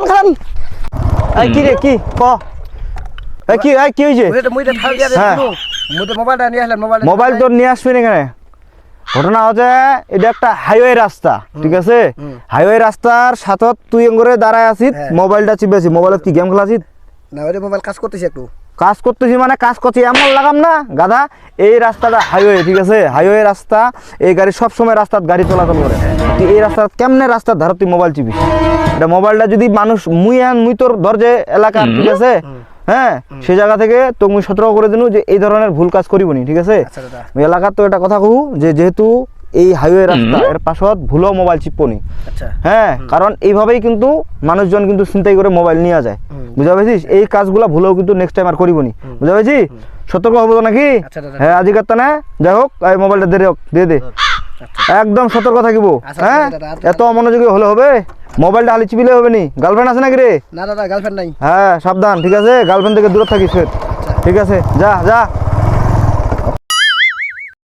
খালান এই কি রে কি ক এই কি হইছে মোবাইল তো নিয়ে আসবি না কেন ঘটনা হচ্ছে এটা একটা হাইওয়ে রাস্তা ঠিক আছে হাইওয়ে রাস্তার সাথে তুই করে দাঁড়ায় আছিস মোবাইলটা চিপেছি মোবাইলত কি গেম খেলা আছিস না ওরে মোবাইল কাজ করতেছি একটু কাজ করতেছি মানে কাজ করছি এমন লাগাম না গাধা এই রাস্তাটা হাইওয়ে ঠিক আছে হাইওয়ে রাস্তা এই গাড়ি সব সময় রাস্তার গাড়ি চলাচল করে তুই এই রাস্তা কেমনে রাস্তার ধারে তুই মোবাইল চিপিস এটা মোবাইলটা যদি মানুষ মুই তোর ধরছে এলাকার ঠিক আছে হ্যাঁ সেই জায়গা থেকে তো মুই সতর্ক করে দিনু যে এই ধরনের ভুল কাজ করিবনি ঠিক আছে এলাকার তো এটা কথা কহু যে যেহেতু এই হাইওয়ে রাস্তা এর পাশত ভুলো মোবাইল চিপনি হ্যাঁ কারণ এইভাবেই কিন্তু মানুষজন কিন্তু চিন্তাই করে মোবাইল নিয়ে যায় বুঝা পেয়েছিস এই কাজগুলো ভুলেও কিন্তু নেক্সট টাইম আর করিবনি বুঝা পেয়েছি সতর্ক হবো তো নাকি হ্যাঁ আজিকার তা না যাই হোক এই মোবাইলটা দিয়ে দে একদম সতর্ক থাকিব হ্যাঁ এত অমনোযোগী হলে হবে মোবাইলটা হালি চিপিলে হবে নি গার্লফ্রেন্ড আছে নাকি রে না দাদা গার্লফ্রেন্ড নাই হ্যাঁ সাবধান ঠিক আছে গার্লফ্রেন্ড থেকে দূরে থাকিস ঠিক আছে যা